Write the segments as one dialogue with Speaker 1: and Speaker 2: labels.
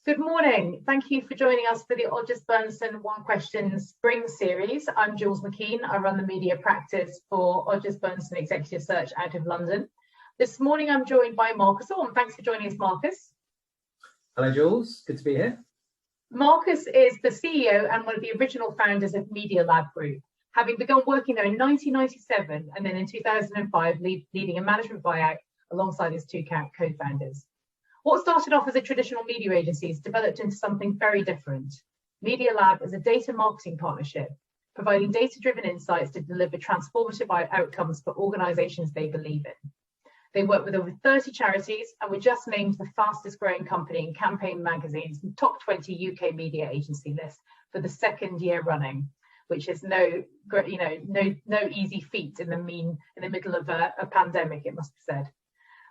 Speaker 1: Good morning. Thank you for joining us for the Odgers Berndtson One Question Spring Series. I'm Jules McKean. I run the media practice for Odgers Berndtson Executive Search out of London. This morning I'm joined by Marcus Orme. Thanks for joining us, Marcus.
Speaker 2: Hello, Jules. Good to be here.
Speaker 1: Marcus is the CEO and one of the original founders of Medialab Group, having begun working there in 1997 and then in 2005 leading a management buyout alongside his two co-founders. What started off as a traditional media agency has developed into something very different. Medialab is a data marketing partnership, providing data-driven insights to deliver transformative outcomes for organisations they believe in. They work with over 30 charities and were just named the fastest growing company in Campaign Magazine's top 20 UK media agency list for the second year running, which is no easy feat in the middle of a pandemic, it must be said.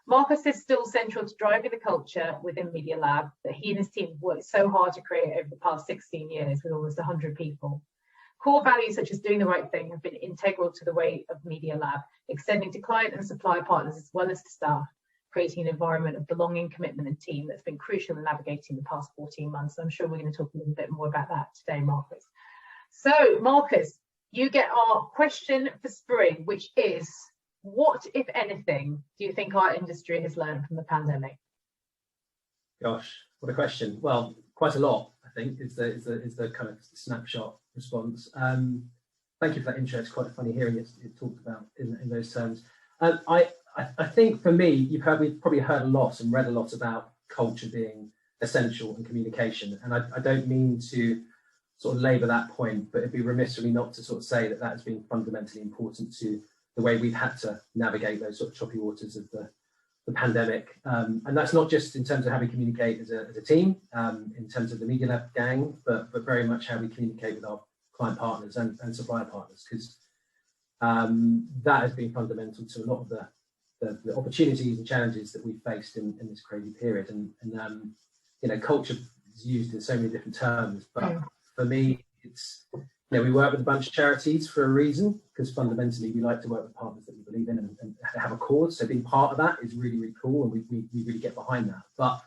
Speaker 1: Marcus is still central to driving the culture within Medialab that he and his team have worked so hard to create over the past 16 years with almost 100 people. Core values such as doing the right thing have been integral to the way of Medialab, extending to client and supplier partners as well as to staff, creating an environment of belonging, commitment and team that's been crucial in navigating the past 14 months. I'm sure we're going to talk a little bit more about that today, Marcus. So, Marcus, you get our question for spring, which is, what, if anything, do you think our industry has learned from the pandemic?
Speaker 2: Gosh, what a question. Well, quite a lot, I think, is the kind of snapshot response. Thank you for that intro. It's quite funny hearing it talked about in those terms. I think for me, we've probably heard a lot and read a lot about culture being essential in communication. And I don't mean to sort of labour that point, but it'd be remiss of me not to sort of say that has been fundamentally important to the way we've had to navigate those sort of choppy waters of the pandemic. And that's not just in terms of how we communicate as a team, in terms of the Medialab gang, but very much how we communicate with our client partners and supplier partners, because that has been fundamental to a lot of the opportunities and challenges that we've faced in this crazy period. And culture is used in so many different terms, but for me, it's, we work with a bunch of charities for a reason, because fundamentally we like to work with partners that we believe in and have a cause. So being part of that is really, really cool, and we really get behind that. But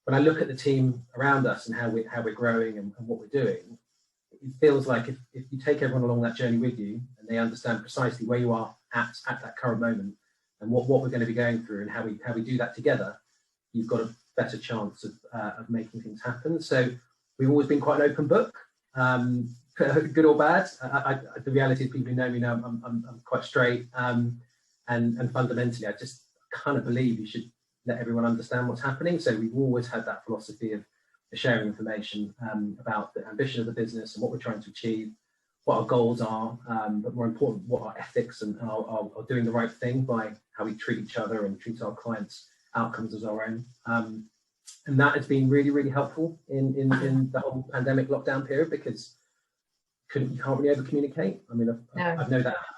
Speaker 2: when I look at the team around us and how we're growing and what we're doing, it feels like if you take everyone along that journey with you and they understand precisely where you are at that current moment and what we're going to be going through and how we do that together, you've got a better chance of making things happen. So we've always been quite an open book. Good or bad, the reality is, people who know me know I'm quite straight, and fundamentally I just kind of believe you should let everyone understand what's happening. So we've always had that philosophy of sharing information about the ambition of the business and what we're trying to achieve, what our goals are, but more important, what our ethics and our doing the right thing by how we treat each other and treat our clients' outcomes as our own. And that has been really, really helpful in the whole pandemic lockdown period, because you can't really over communicate. I mean, I've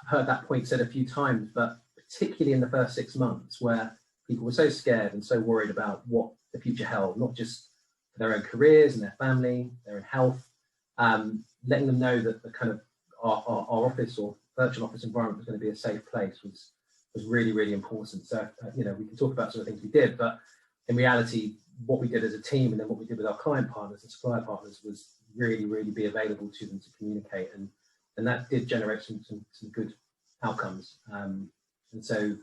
Speaker 2: heard that point said a few times, but particularly in the first 6 months, where people were so scared and so worried about what the future held, not just for their own careers and their family, their own health, letting them know that the kind of our office or virtual office environment was going to be a safe place was really, really important. So we can talk about some of the things we did, but in reality, what we did as a team and then what we did with our client partners and supplier partners was really, really be available to them to communicate, and that did generate some good outcomes. And so,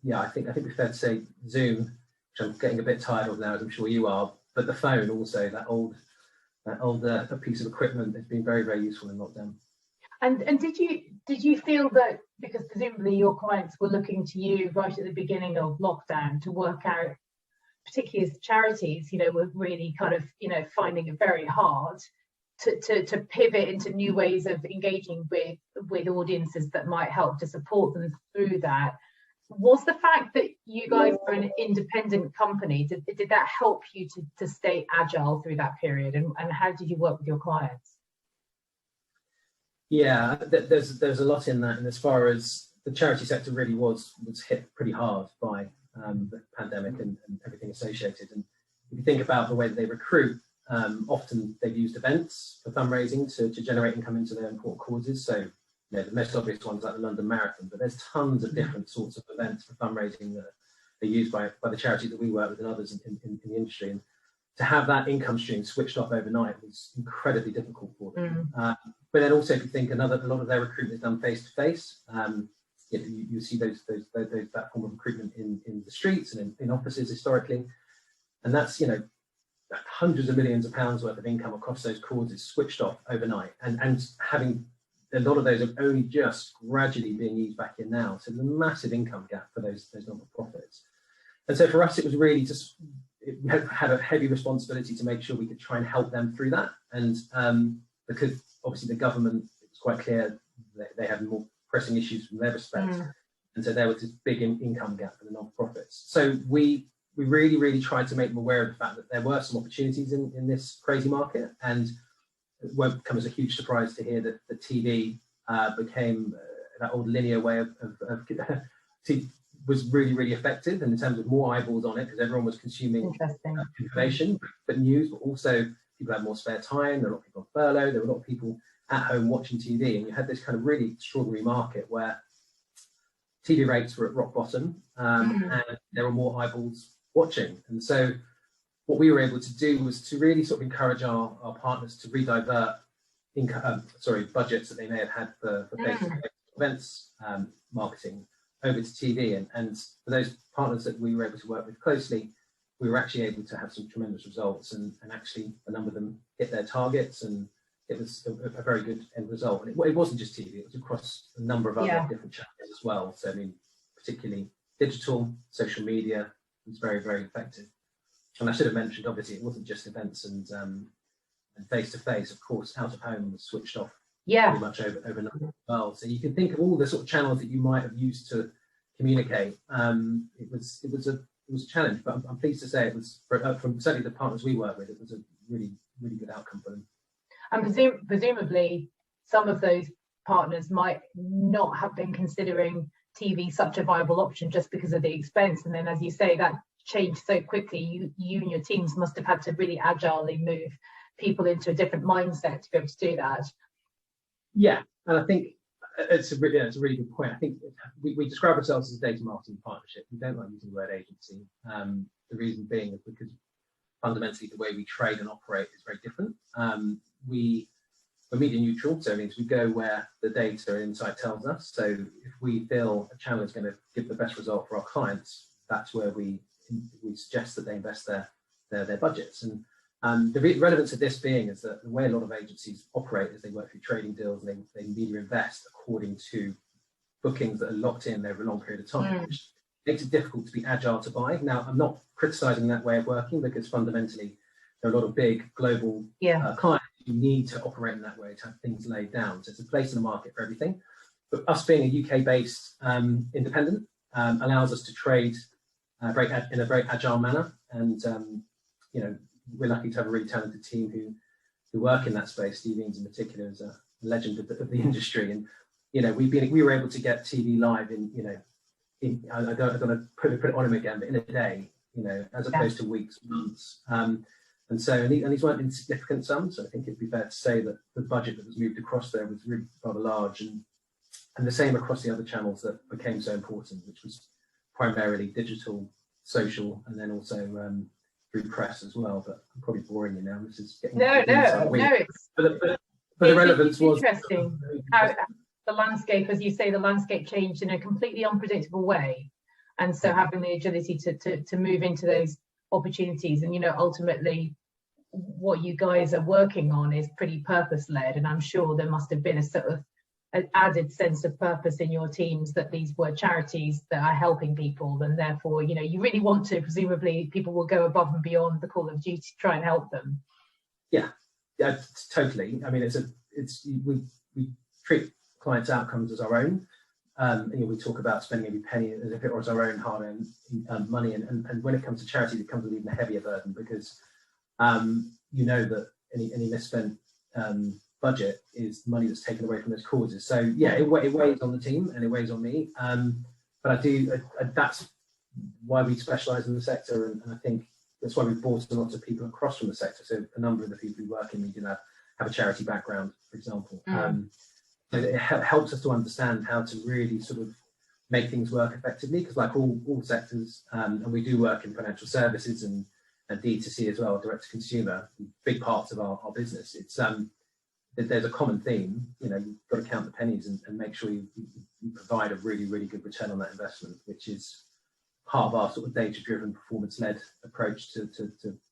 Speaker 2: yeah, I think it's fair to say Zoom, which I'm getting a bit tired of now, as I'm sure you are, but the phone also, that old piece of equipment, has been very, very useful in lockdown.
Speaker 1: And did you feel that, because presumably your clients were looking to you right at the beginning of lockdown to work out, particularly as charities, were really kind of, finding it very hard to pivot into new ways of engaging with audiences that might help to support them through that? Was the fact that you guys were an independent company, did that help you to stay agile through that period? And how did you work with your clients?
Speaker 2: Yeah, there's a lot in that. And as far as the charity sector really was hit pretty hard by the pandemic and everything associated. And if you think about the way that they recruit, often they've used events for fundraising to generate income into their important causes. So the most obvious ones like the London Marathon, but there's tons of different sorts of events for fundraising that are used by the charities that we work with and others in the industry. And to have that income stream switched off overnight was incredibly difficult for them. But then also, if you think a lot of their recruitment is done face to face. You see that form of recruitment in the streets and in offices historically, and that's hundreds of millions of pounds worth of income across those causes switched off overnight, and having a lot of those are only just gradually being used back in now. So there's a massive income gap for those not-for-profits. And so for us, it was really we had a heavy responsibility to make sure we could try and help them through that. And because obviously the government, it was quite clear that they had more pressing issues from their respect. And so there was this big income gap for the non-profits. So we really tried to make them aware of the fact that there were some opportunities in this crazy market, and it won't come as a huge surprise to hear that the TV became that old linear way of was really effective, and in terms of more eyeballs on it, because everyone was consuming information, but news, but also people had more spare time. There were a lot of people on furlough. There were a lot of people at home watching TV, and you had this kind of really extraordinary market where TV rates were at rock bottom, and there were more eyeballs watching. And so what we were able to do was to really sort of encourage our partners to redivert budgets that they may have had for face-to-face events marketing over to TV. And for those partners that we were able to work with closely, we were actually able to have some tremendous results, and actually a number of them hit their targets, and it was a very good end result. And it wasn't just TV, it was across a number of other different channels as well. So I mean, particularly digital, social media, it was very effective. And I should have mentioned, obviously, it wasn't just events and face-to-face. Of course, out of home was switched off pretty much overnight as well. So you can think of all the sort of channels that you might have used to communicate. It was a challenge, but I'm pleased to say it was, from certainly the partners we work with, it was a really good outcome for them.
Speaker 1: And presumably, some of those partners might not have been considering TV such a viable option just because of the expense. And then, as you say, that changed so quickly. You and your teams must have had to really agilely move people into a different mindset to be able to do that.
Speaker 2: Yeah, and I think it's a really good point. I think we describe ourselves as a data marketing partnership. We don't like using the word agency. The reason being is because fundamentally the way we trade and operate is very different. We're media neutral, so it means we go where the data and insight tells us. So if we feel a channel is going to give the best result for our clients, that's where we suggest that they invest their budgets. And the relevance of this being is that the way a lot of agencies operate is they work through trading deals, and they media invest according to bookings that are locked in over a long period of time, which makes it difficult to be agile to buy. Now, I'm not criticizing that way of working, because fundamentally there are a lot of big global clients who need to operate in that way to have things laid down. So it's a place in the market for everything. But us being a UK-based independent allows us to trade in a very agile manner, and we're lucky to have a really talented team who work in that space. Steve Eames in particular is a legend of the industry, and we were able to get TV live in I don't want to put it on him again, but in a day, as opposed to weeks, months. And these weren't insignificant sums. So I think it'd be fair to say that the budget that was moved across there was really rather large, and the same across the other channels that became so important, which was primarily digital, social, and then also through press as well. But I'm probably boring you now. This is getting
Speaker 1: no.
Speaker 2: But the relevance was
Speaker 1: interesting. How the landscape, as you say, the landscape changed in a completely unpredictable way, and so having the agility to move into those opportunities, and ultimately what you guys are working on is pretty purpose-led, and I'm sure there must have been a sort of an added sense of purpose in your teams that these were charities that are helping people, and therefore you really want to, presumably people will go above and beyond the call of duty to try and help them.
Speaker 2: Yeah, totally. I mean, we treat clients' outcomes as our own. We talk about spending every penny as if it was our own hard-earned money, and when it comes to charity, it comes with even a heavier burden, because that any misspent budget is money that's taken away from those causes. So yeah, it weighs on the team and it weighs on me. But that's why we specialise in the sector, and I think that's why we've brought a lot of people across from the sector. So a number of the people who work in Medialab have a charity background, for example. So it helps us to understand how to really sort of make things work effectively, because like all sectors, and we do work in financial services and and D2C as well, direct to consumer, big parts of our business. It's there's a common theme. You know, you've got to count the pennies and make sure you provide a really, really good return on that investment, which is part of our sort of data-driven, performance-led approach to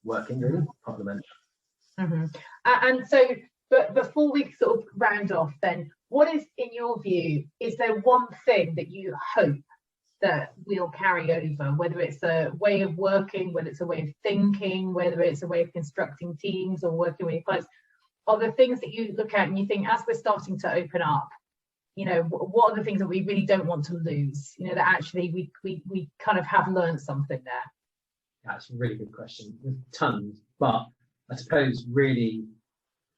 Speaker 2: working, really, part of the mentor.
Speaker 1: And so, but before we sort of round off then, what is, in your view, is there one thing that you hope that we'll carry over, whether it's a way of working, whether it's a way of thinking, whether it's a way of constructing teams or working with your clients? Are the things that you look at and you think, as we're starting to open up, you know, what are the things that we really don't want to lose? You know, that actually we kind of have learned something there.
Speaker 2: That's a really good question. There's tons, but I suppose really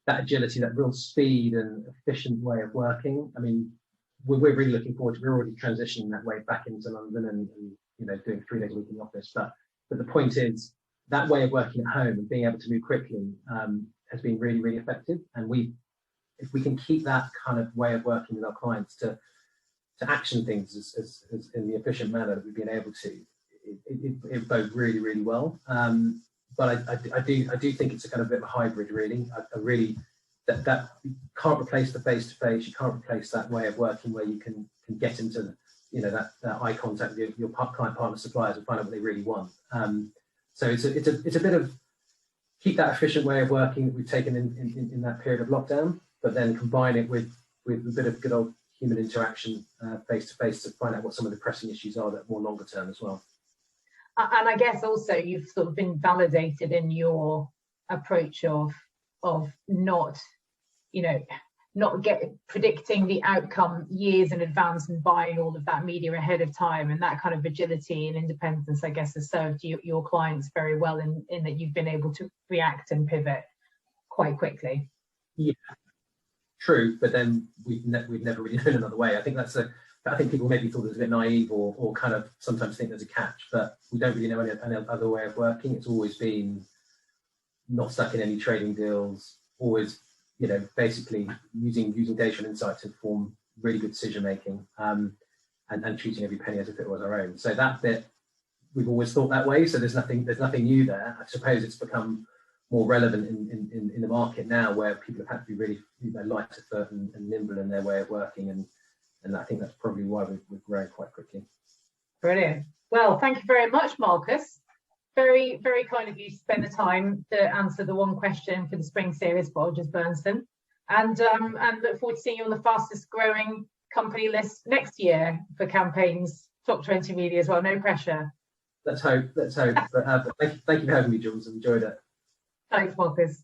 Speaker 2: that agility, that real speed and efficient way of working. I mean, we're really looking forward to. We're already transitioning that way back into London and you know, doing 3 days a week in the office. But the point is that way of working at home and being able to move quickly has been really, really effective. And if we can keep that kind of way of working with our clients to action things as in the efficient manner that we've been able to, it bodes really, really well. But I do think it's a kind of bit of a hybrid, really. I really that you can't replace the face-to-face. You can't replace that way of working where you can get into, you know, that eye contact with your client, partner, suppliers and find out what they really want. So it's a bit of keep that efficient way of working that we've taken in that period of lockdown, but then combine it with a bit of good old human interaction face-to-face to find out what some of the pressing issues are that are more longer term as well.
Speaker 1: And I guess also you've sort of been validated in your approach of not, you know, not predicting the outcome years in advance and buying all of that media ahead of time, and that kind of agility and independence, I guess, has served your clients very well in that you've been able to react and pivot quite quickly.
Speaker 2: Yeah, true, but then we've never really known another way. I think I think people maybe thought it was a bit naive or kind of sometimes think there's a catch, but we don't really know any other way of working. It's always been not stuck in any trading deals, always, you know, basically using data and insight to inform really good decision making, and treating every penny as if it was our own. So that bit, we've always thought that way. So there's nothing new there. I suppose it's become more relevant in the market now, where people have had to be really, you know, light of foot and nimble in their way of working, and I think that's probably why we've grown quite quickly.
Speaker 1: Brilliant. Well, thank you very much, Marcus. Very, very kind of you to spend the time to answer the one question for the spring series for Odgers Berndtson, and look forward to seeing you on the fastest growing company list next year for campaigns top 20 media as well. No pressure. Let's hope. But thank you for having me, Jules. I've enjoyed it. Thanks, Marcus.